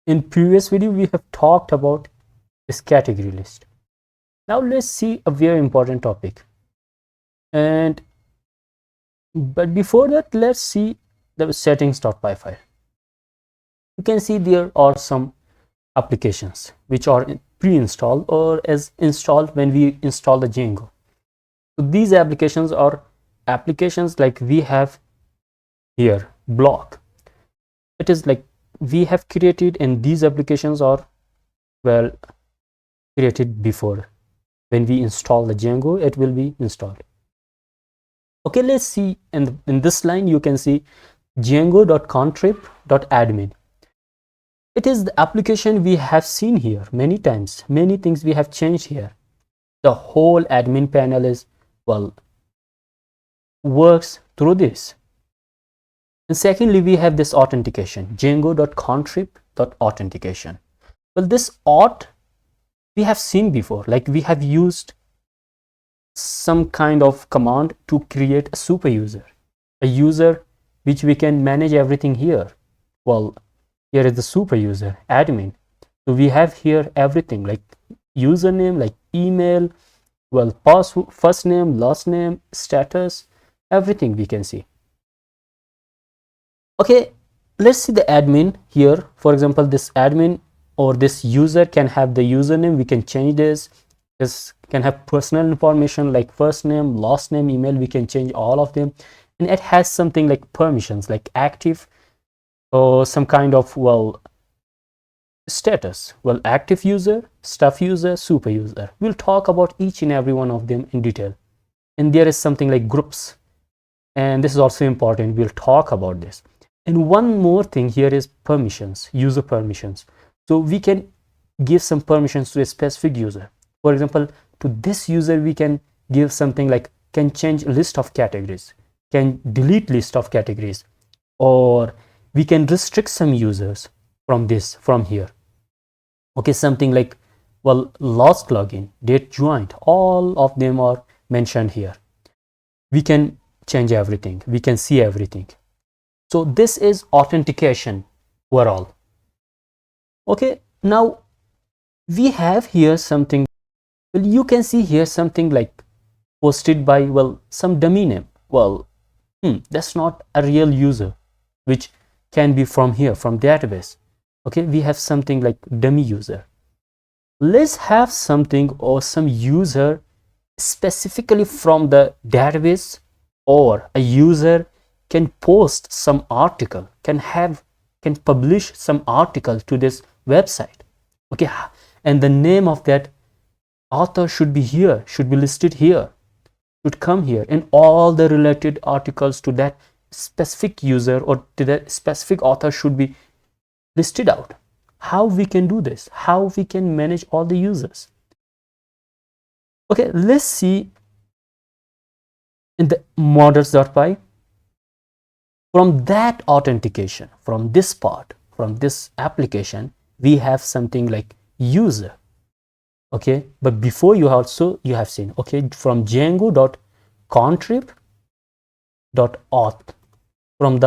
In previous video, we have talked about this category list. Now let's see a very important topic. But before that, let's see the settings.py file. You can see there are some applications which are pre-installed or as installed when we install the Django. So these applications are applications like we have here block. It is like we have created, and these applications are well created before. When we install the Django, it will be installed. Okay, let's see. And in this line, you can see django.contrib.admin. It is the application we have seen here many times. Many things we have changed here. The whole admin panel is, well, works through this. And secondly, we have this authentication, django.contrib.authentication. Well, this auth we have seen before, like we have used some kind of command to create a super user, a user which we can manage everything here. Well, here is the super user, admin. So we have here everything like username, like email, well, password, first name, last name, status, everything we can see. Okay, let's see the admin here. For example, this admin or this user can have the username. We can change this. This can have personal information like first name, last name, email. We can change all of them. And it has something like permissions, like active or some kind of, well, status. Well, active user, stuff user, super user. We'll talk about each and every one of them in detail. And there is something like groups. And this is also important. We'll talk about this. And one more thing here is permissions, user permissions. So we can give some permissions to a specific user. For example, to this user, we can give something like can change list of categories, can delete list of categories, or we can restrict some users from here. Okay, something like, well, last login, date joined, all of them are mentioned here. We can change everything. We can see everything. So this is authentication overall. Okay, now we have here something. Well, you can see here something like posted by, well, some dummy name. Well, that's not a real user, which can be from here, from database. Okay, we have something like dummy user. Let's have something or some user specifically from the database, or a user can post some article, can publish some article to this website. Okay, and the name of that author should be here, should be listed here, should come here, and all the related articles to that specific user or to that specific author should be listed out. How we can do this? How we can manage all the users? Okay, let's see in the models.py. From that authentication, from this part, from this application, we have something like user. Okay, but before you have seen, okay, from django.contrib.auth, from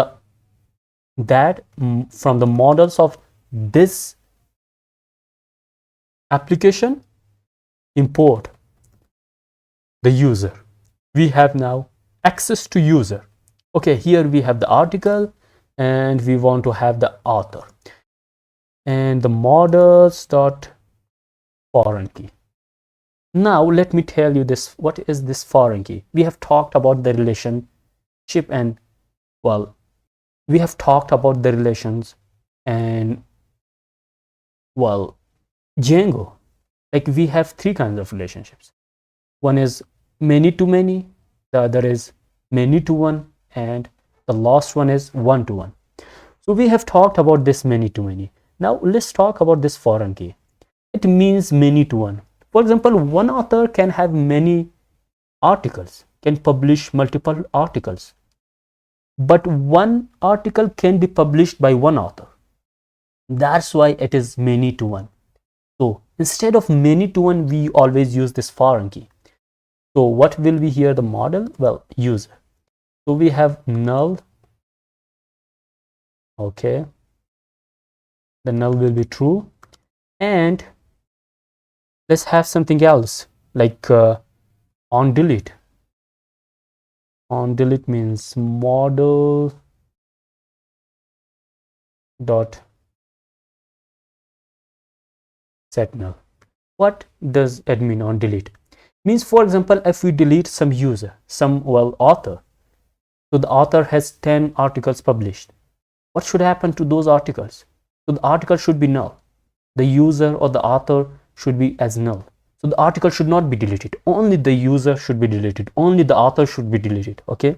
the models of this application, import the user. We have now access to user. Okay, here we have the article and we want to have the author, and the models.ForeignKey. Now let me tell you this. What is this ForeignKey? We have talked about the relationship, and well, we have talked about the relations and, well, Django. Like we have three kinds of relationships. One is many to many, the other is many to one, and the last one is one to one. So we have talked about this many to many. Now let's talk about this ForeignKey. It means many to one. For example, one author can have many articles, can publish multiple articles, but one article can be published by one author. That's why it is many to one. So instead of many to one, we always use this ForeignKey. So what will be here the model? Well, user. So we have null. Okay, the null will be true. And let's have something else like on delete. On delete means model dot set null. What does admin on delete means? For example, if we delete some user, some author, so the author has 10 articles published, what should happen to those articles? So the article should be null, the user or the author should be as null. So the article should not be deleted, only the user should be deleted, only the author should be deleted. Okay,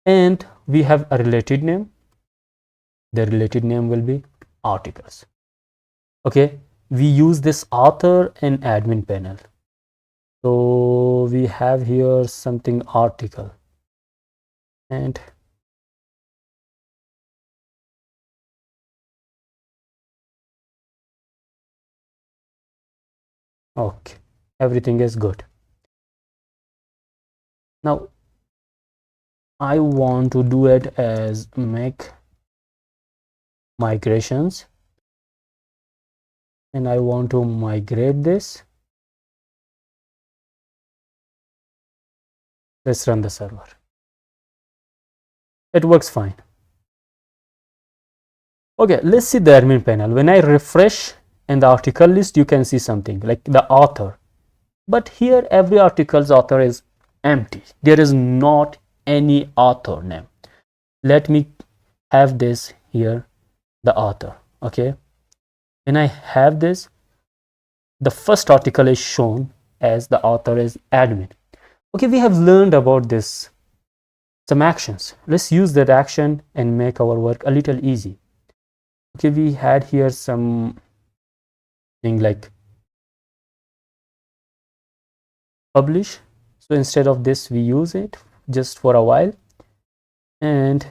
and we have a related name, the related name will be articles. Okay, we use this author in admin panel. So we have here something article, and okay, everything is good. Now I want to do it as make migrations, and I want to migrate this. Let's run the server. It works fine. Okay, let's see the admin panel. When I refresh in the article list, you can see something like the author, but here every article's author is empty. There is not any author name. Let me have this here, the author. Okay, when I have this, the first article is shown as the author is admin. Okay, we have learned about this, some actions. Let's use that action and make our work a little easy. Okay, we had here some thing like publish. So instead of this, we use it just for a while, and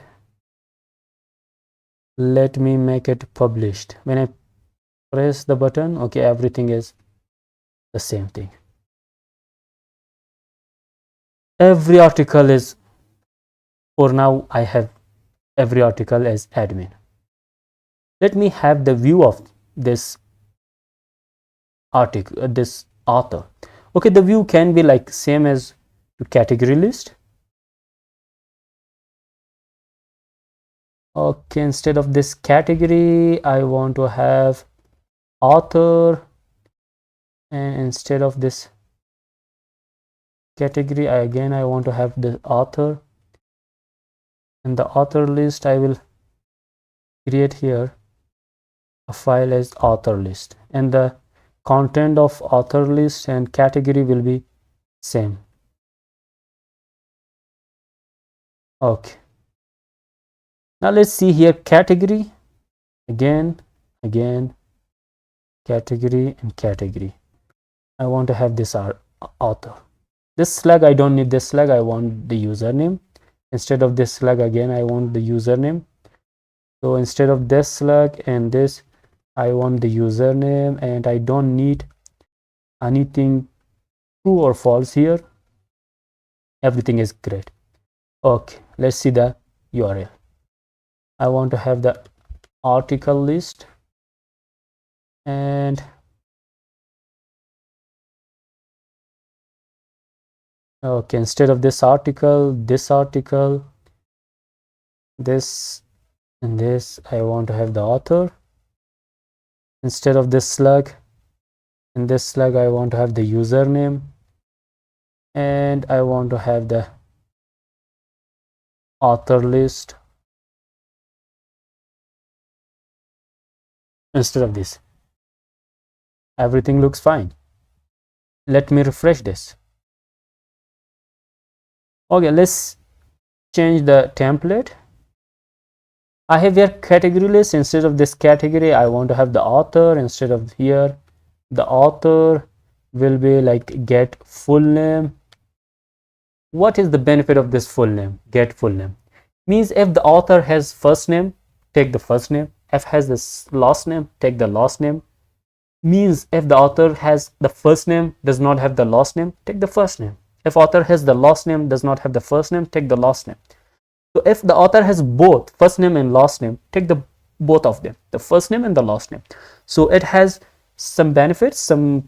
let me make it published. When I press the button, okay, everything is the same thing. Every article is, for now I have every article as admin. Let me have the view of this article, this author. Okay, the view can be like same as to category list. Okay, instead of this category, I want to have author, and instead of this category, I want to have the author. In the author list, I will create here a file as author list, and the content of author list and category will be same. Okay, now let's see here category, again category and category. I want to have this author. This slug, I don't need this slug, I want the username. Instead of this slug, again I want the username. So instead of this slug and this, I want the username, and I don't need anything true or false here. Everything is great. Okay, let's see the URL. I want to have the article list, and okay, instead of this article, this and this, I want to have the author. Instead of this slug and this slug, I want to have the username, and I want to have the author list instead of this. Everything looks fine. Let me refresh this. Okay, let's change the template. I have here category list. Instead of this category, I want to have the author. Instead of here, the author will be like get full name. What is the benefit of this full name? Get full name means if the author has first name, take the first name. If has this last name, take the last name. Means if the author has the first name, does not have the last name, take the first name. If author has the last name, does not have the first name, take the last name. So if the author has both first name and last name, take both of them, the first name and the last name. So it has some benefits, some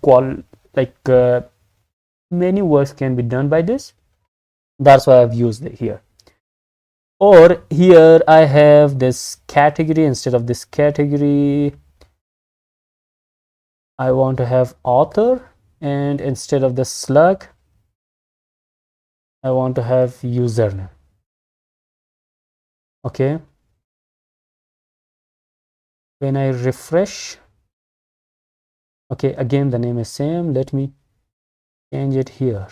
many works can be done by this. That's why I've used it here. Or here I have this category. Instead of this category, I want to have author, and instead of the slug, I want to have username. Okay, when I refresh, okay, again the name is same. Let me change it here.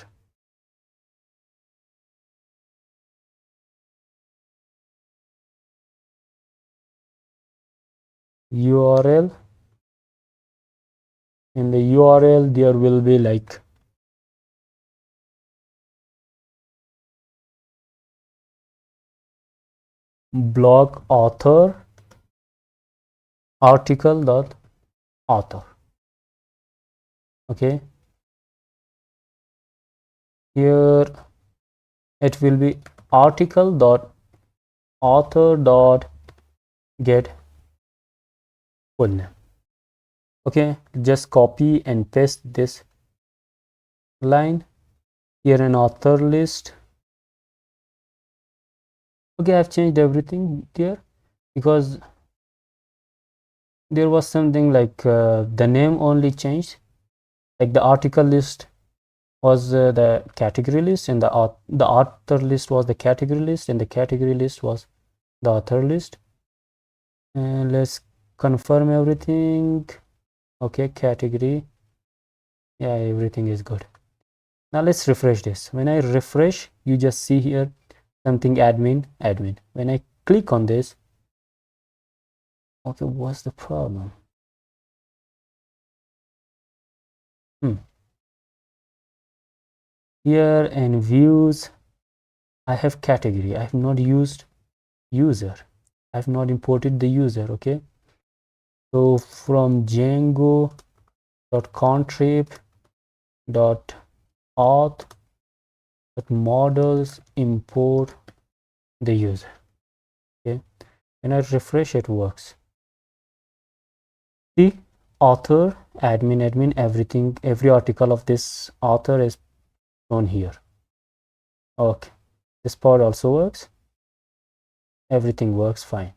URL. In the URL there will be like blog author article dot author. Okay, here it will be article dot author dot get full name. Okay, just copy and paste this line here in author list. Okay, I've changed everything there because there was something like the name only changed, like the article list was the category list, and the author list was the category list, and the category list was the author list. And let's confirm everything. Okay, category, yeah, everything is good. Now let's refresh this. When I refresh, you just see here something admin. When I click on this, okay, what's the problem? Here in views, I have category. I have not used user. I have not imported the user. Okay, so from Django.contrib.auth.models import the user. Okay, when I refresh, it works. See, author, admin, everything, every article of this author is shown here. Okay, this part also works. Everything works fine.